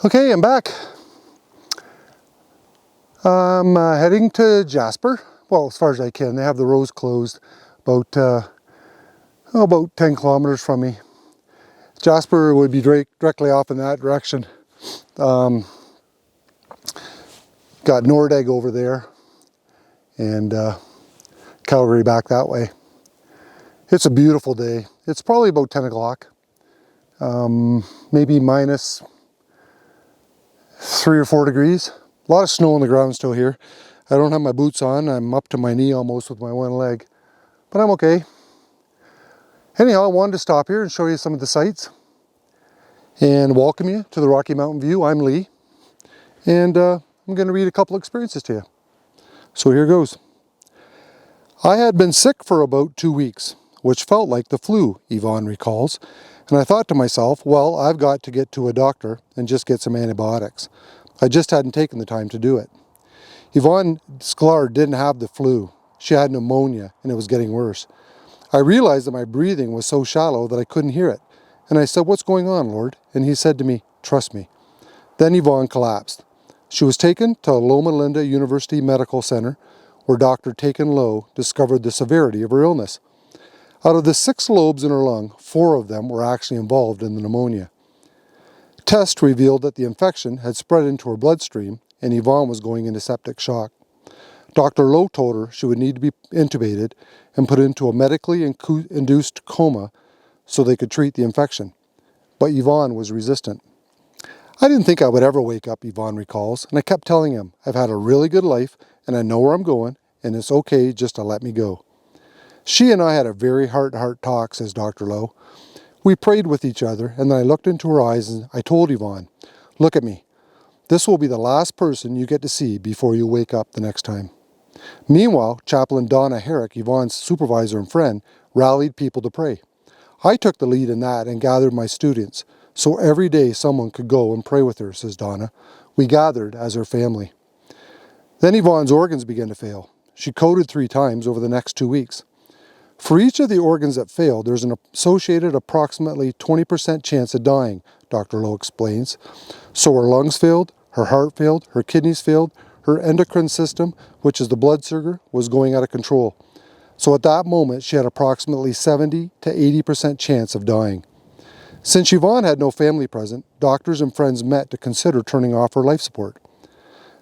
Okay, I'm back. I'm heading to Jasper. Well, as far as I can. They have the roads closed about 10 kilometers from me. Jasper would be directly off in that direction. Got Nordegg over there and Calgary back that way. It's a beautiful day. It's probably about 10 o'clock. Maybe minus 3 or 4 degrees. A lot of snow on the ground still here. I don't have my boots on. I'm up to my knee almost with my one leg, but I'm okay. Anyhow, I wanted to stop here and show you some of the sights and welcome you to the Rocky Mountain View. I'm Lee, and I'm going to read a couple experiences to you. So here goes. I had been sick for about 2 weeks, which felt like the flu, Yvonne recalls, and I thought to myself, well, I've got to get to a doctor and just get some antibiotics. I just hadn't taken the time to do it. Yvonne Sklar didn't have the flu. She had pneumonia, and it was getting worse. I realized that my breathing was so shallow that I couldn't hear it. And I said, "What's going on, Lord?" And he said to me, "Trust me." Then Yvonne collapsed. She was taken to Loma Linda University Medical Center, where Dr. Taken Low discovered the severity of her illness. Out of the 6 lobes in her lung, 4 of them were actually involved in the pneumonia. Tests revealed that the infection had spread into her bloodstream, and Yvonne was going into septic shock. Dr. Lowe told her she would need to be intubated and put into a medically induced coma so they could treat the infection. But Yvonne was resistant. I didn't think I would ever wake up, Yvonne recalls, and I kept telling him, I've had a really good life, and I know where I'm going, and it's okay just to let me go. She and I had a very heart-to-heart talk, says Dr. Lowe. We prayed with each other, and then I looked into her eyes and I told Yvonne, look at me. This will be the last person you get to see before you wake up the next time. Meanwhile, Chaplain Donna Herrick, Yvonne's supervisor and friend, rallied people to pray. I took the lead in that and gathered my students, so every day someone could go and pray with her, says Donna. We gathered as her family. Then Yvonne's organs began to fail. She coded 3 times over the next 2 weeks. For each of the organs that failed, there's an associated approximately 20% chance of dying, Dr. Lowe explains. So her lungs failed, her heart failed, her kidneys failed, her endocrine system, which is the blood sugar, was going out of control. So at that moment, she had approximately 70 to 80% chance of dying. Since Yvonne had no family present, doctors and friends met to consider turning off her life support.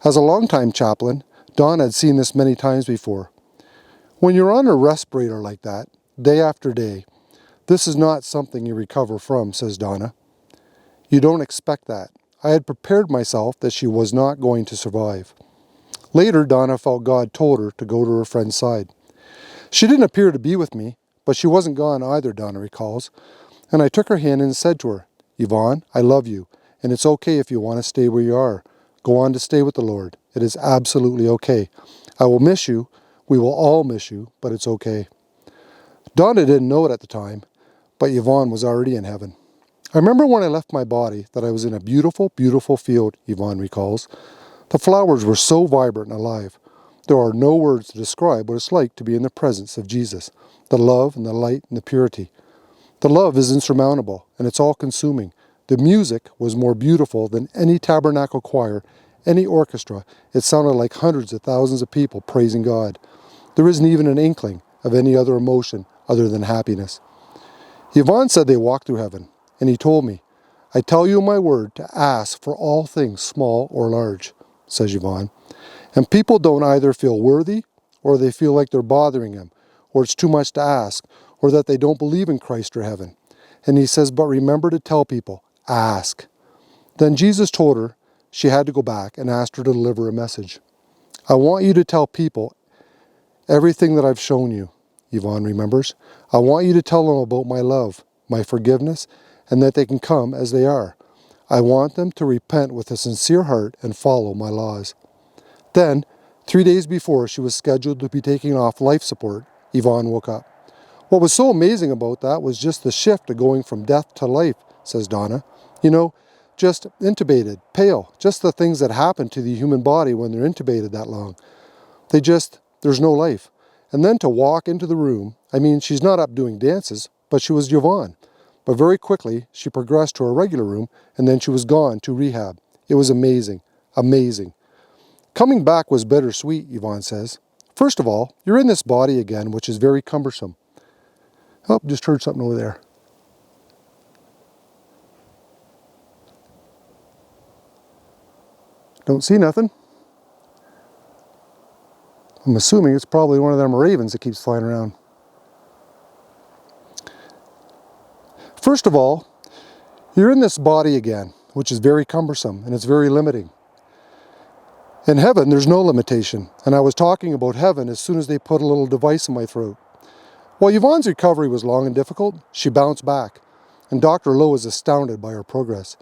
As a longtime chaplain, Don had seen this many times before. When you're on a respirator like that, day after day, this is not something you recover from, says Donna. You don't expect that. I had prepared myself that she was not going to survive. Later, Donna felt God told her to go to her friend's side. She didn't appear to be with me, but she wasn't gone either, Donna recalls. And I took her hand and said to her, Yvonne, I love you, and it's okay if you want to stay where you are. Go on to stay with the Lord. It is absolutely okay. I will miss you. We will all miss you, but it's okay. Donna didn't know it at the time, but Yvonne was already in heaven. I remember when I left my body that I was in a beautiful, beautiful field, Yvonne recalls. The flowers were so vibrant and alive. There are no words to describe what it's like to be in the presence of Jesus, the love and the light and the purity. The love is insurmountable, and it's all-consuming. The music was more beautiful than any tabernacle choir, any orchestra. It sounded like hundreds of thousands of people praising God. There isn't even an inkling of any other emotion other than happiness. Yvonne said they walked through heaven, and he told me, I tell you my word to ask for all things small or large, says Yvonne. And people don't either feel worthy, or they feel like they're bothering him, or it's too much to ask, or that they don't believe in Christ or heaven. And he says, but remember to tell people, ask. Then Jesus told her she had to go back and asked her to deliver a message. I want you to tell people everything that I've shown you, Yvonne remembers. I want you to tell them about my love, my forgiveness, and that they can come as they are. I want them to repent with a sincere heart and follow my laws. Then, 3 days before she was scheduled to be taking off life support, Yvonne woke up. What was so amazing about that was just the shift of going from death to life, says Donna. You know, just intubated, pale, just the things that happen to the human body when they're intubated that long. There's no life. And then to walk into the room, I mean, she's not up doing dances, but she was Yvonne. But very quickly, she progressed to her regular room, and then she was gone to rehab. It was amazing, amazing. Coming back was bittersweet, Yvonne says. First of all, you're in this body again, which is very cumbersome. Oh, just heard something over there. Don't see nothing. I'm assuming it's probably one of them ravens that keeps flying around. First of all, you're in this body again, which is very cumbersome and it's very limiting. In heaven, there's no limitation, and I was talking about heaven as soon as they put a little device in my throat. While Yvonne's recovery was long and difficult, she bounced back, and Dr. Lowe is astounded by her progress.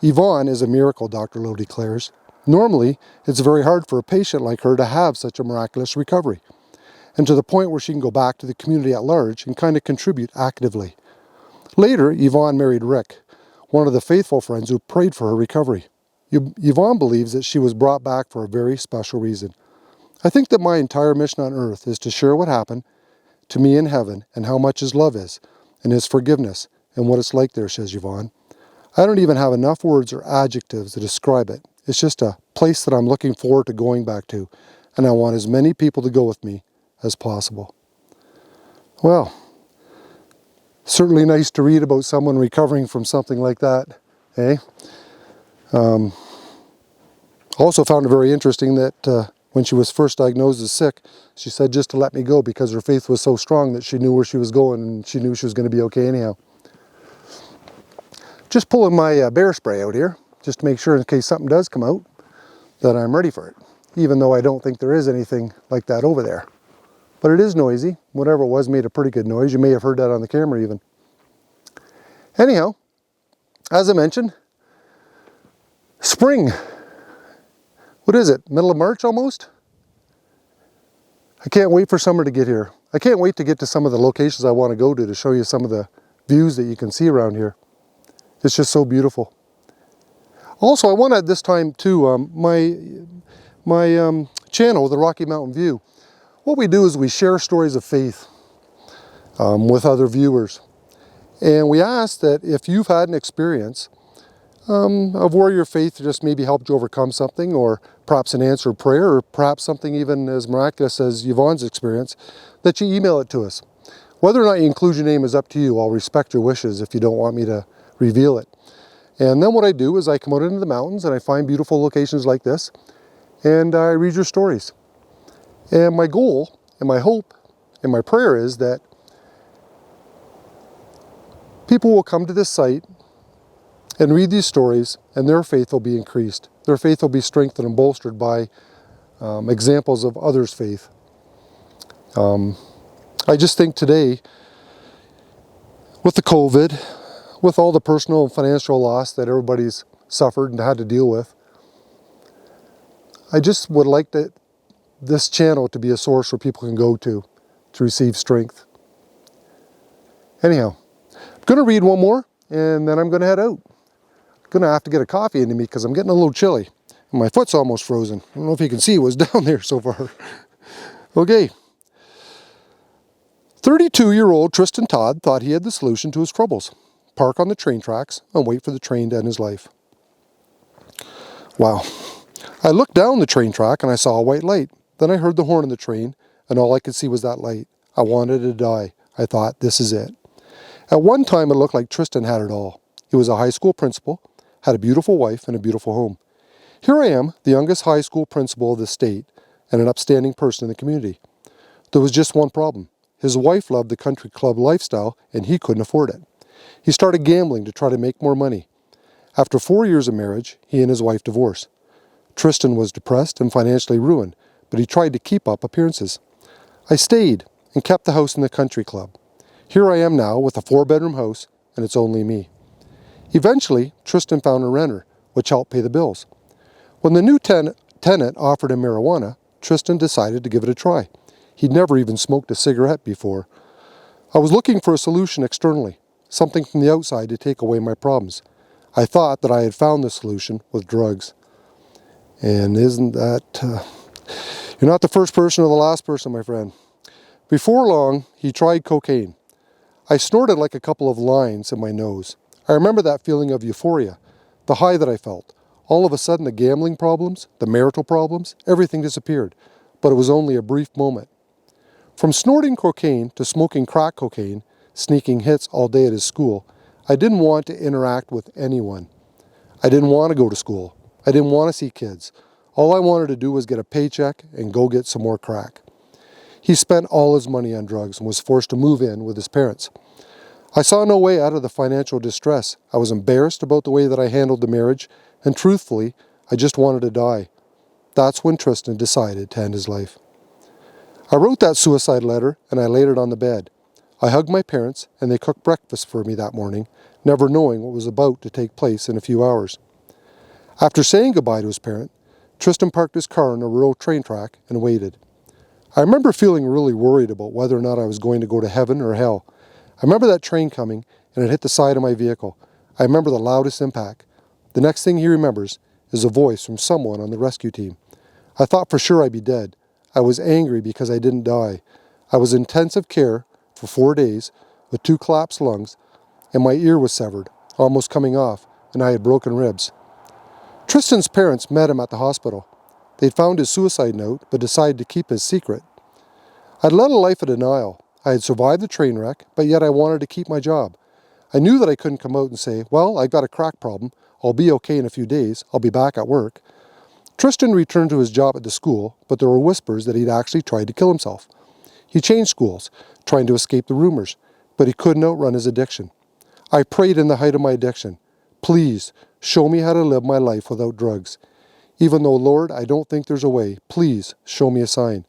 Yvonne is a miracle, Dr. Lowe declares. Normally, it's very hard for a patient like her to have such a miraculous recovery, and to the point where she can go back to the community at large and kind of contribute actively. Later, Yvonne married Rick, one of the faithful friends who prayed for her recovery. Yvonne believes that she was brought back for a very special reason. I think that my entire mission on earth is to share what happened to me in heaven and how much His love is, and His forgiveness, and what it's like there, says Yvonne. I don't even have enough words or adjectives to describe it. It's just a place that I'm looking forward to going back to, and I want as many people to go with me as possible. Well, certainly nice to read about someone recovering from something like that, eh? Also found it very interesting that when she was first diagnosed as sick, she said just to let me go because her faith was so strong that she knew where she was going and she knew she was going to be okay anyhow. Just pulling my bear spray out here, just to make sure in case something does come out, that I'm ready for it. Even though I don't think there is anything like that over there. But it is noisy. Whatever it was made a pretty good noise. You may have heard that on the camera even. Anyhow, as I mentioned, spring. What is it? Middle of March almost? I can't wait for summer to get here. I can't wait to get to some of the locations I want to go to show you some of the views that you can see around here. It's just so beautiful. Also, I want to at this time too, my channel, The Rocky Mountain View, what we do is we share stories of faith with other viewers. And we ask that if you've had an experience of where your faith just maybe helped you overcome something, or perhaps an answered prayer, or perhaps something even as miraculous as Yvonne's experience, that you email it to us. Whether or not you include your name is up to you. I'll respect your wishes if you don't want me to reveal it. And then what I do is I come out into the mountains and I find beautiful locations like this, and I read your stories. And my goal, and my hope, and my prayer is that people will come to this site and read these stories, and their faith will be increased. Their faith will be strengthened and bolstered by examples of others' faith. I just think today, with the COVID, with all the personal and financial loss that everybody's suffered and had to deal with, I just would like this channel to be a source where people can go to receive strength. Anyhow, I'm going to read one more, and then I'm going to head out. I'm going to have to get a coffee into me because I'm getting a little chilly. And my foot's almost frozen. I don't know if you can see what's down there so far. Okay. 32-year-old Tristan Todd thought he had the solution to his troubles. Park on the train tracks and wait for the train to end his life. Wow. I looked down the train track and I saw a white light. Then I heard the horn of the train, and all I could see was that light. I wanted to die. I thought, this is it. At one time, it looked like Tristan had it all. He was a high school principal, had a beautiful wife and a beautiful home. Here I am, the youngest high school principal of the state, and an upstanding person in the community. There was just one problem. His wife loved the country club lifestyle, and he couldn't afford it. He started gambling to try to make more money. After 4 years of marriage, he and his wife divorced. Tristan was depressed and financially ruined, but he tried to keep up appearances. I stayed and kept the house in the country club. Here I am now with a 4-bedroom house, and it's only me. Eventually, Tristan found a renter, which helped pay the bills. When the new tenant offered him marijuana, Tristan decided to give it a try. He'd never even smoked a cigarette before. I was looking for a solution externally, something from the outside to take away my problems. I thought that I had found the solution with drugs. And isn't that... You're not the first person or the last person, my friend. Before long, he tried cocaine. I snorted like a couple of lines in my nose. I remember that feeling of euphoria, the high that I felt. All of a sudden, the gambling problems, the marital problems, everything disappeared. But it was only a brief moment. From snorting cocaine to smoking crack cocaine, sneaking hits all day at his school, I didn't want to interact with anyone. I didn't want to go to school. I didn't want to see kids. All I wanted to do was get a paycheck and go get some more crack. He spent all his money on drugs and was forced to move in with his parents. I saw no way out of the financial distress. I was embarrassed about the way that I handled the marriage, and truthfully, I just wanted to die. That's when Tristan decided to end his life. I wrote that suicide letter and I laid it on the bed. I hugged my parents and they cooked breakfast for me that morning, never knowing what was about to take place in a few hours. After saying goodbye to his parent, Tristan parked his car on a rural train track and waited. I remember feeling really worried about whether or not I was going to go to heaven or hell. I remember that train coming and it hit the side of my vehicle. I remember the loudest impact. The next thing he remembers is a voice from someone on the rescue team. I thought for sure I'd be dead. I was angry because I didn't die. I was in intensive care for 4 days with 2 collapsed lungs, and my ear was severed, almost coming off, and I had broken ribs. Tristan's parents met him at the hospital. They'd found his suicide note, but decided to keep his secret. I'd led a life of denial. I had survived the train wreck, but yet I wanted to keep my job. I knew that I couldn't come out and say, well, I've got a crack problem. I'll be okay in a few days. I'll be back at work. Tristan returned to his job at the school, but there were whispers that he'd actually tried to kill himself. He changed schools, trying to escape the rumors, but he couldn't outrun his addiction. I prayed in the height of my addiction, please show me how to live my life without drugs. Even though, Lord, I don't think there's a way, please show me a sign.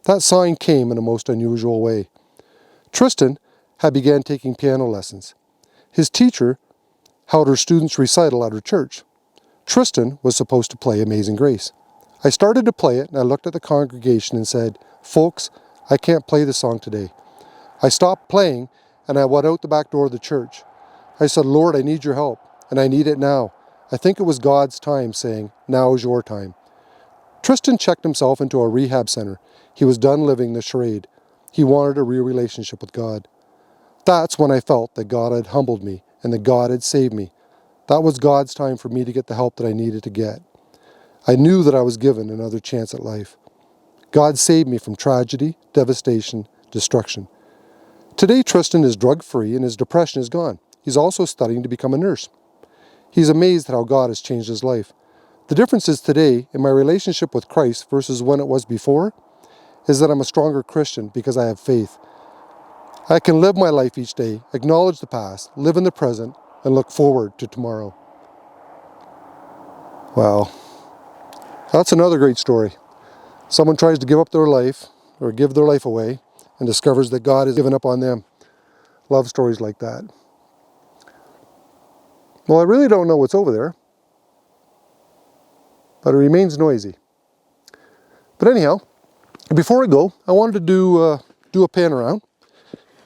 That sign came in a most unusual way. Tristan had began taking piano lessons. His teacher held her students' recital at her church. Tristan was supposed to play Amazing Grace. I started to play it and I looked at the congregation and said, folks, I can't play the song today. I stopped playing and I went out the back door of the church. I said, Lord, I need your help and I need it now. I think it was God's time saying, now is your time. Tristan checked himself into a rehab center. He was done living the charade. He wanted a real relationship with God. That's when I felt that God had humbled me and that God had saved me. That was God's time for me to get the help that I needed to get. I knew that I was given another chance at life. God saved me from tragedy, devastation, destruction. Today, Tristan is drug-free and his depression is gone. He's also studying to become a nurse. He's amazed at how God has changed his life. The difference is today, in my relationship with Christ versus when it was before, is that I'm a stronger Christian because I have faith. I can live my life each day, acknowledge the past, live in the present, and look forward to tomorrow. Wow. That's another great story. Someone tries to give up their life, or give their life away, and discovers that God has given up on them. Love stories like that. Well, I really don't know what's over there, but it remains noisy. But anyhow, before I go, I wanted to do a pan around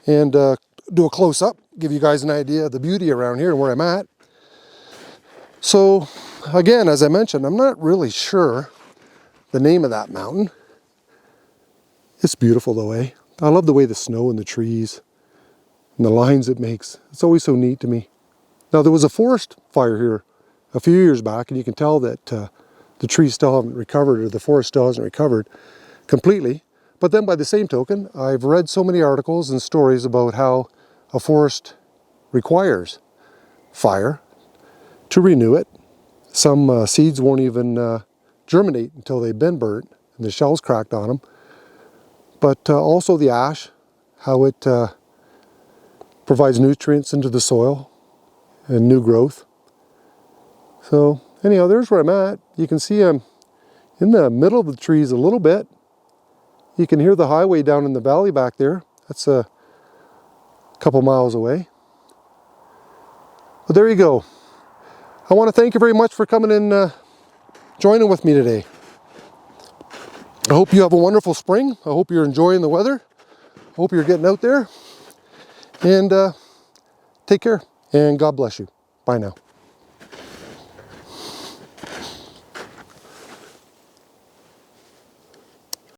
and do a close-up, give you guys an idea of the beauty around here and where I'm at. So, again, as I mentioned, I'm not really sure the name of that mountain. It's beautiful though, eh? I love the way the snow and the trees and the lines it makes. It's always so neat to me. Now, there was a forest fire here a few years back, and you can tell that the trees still haven't recovered, or the forest still hasn't recovered completely. But then by the same token, I've read so many articles and stories about how a forest requires fire to renew it. Some seeds won't even germinate until they've been burnt and the shells cracked on them. But also the ash, how it provides nutrients into the soil and new growth. So anyhow, there's where I'm at. You can see I'm in the middle of the trees a little bit. You can hear the highway down in the valley back there. That's a couple miles away. But there you go. I want to thank you very much for coming and joining with me today. I hope you have a wonderful spring. I hope you're enjoying the weather. I hope you're getting out there. And take care. And God bless you. Bye now.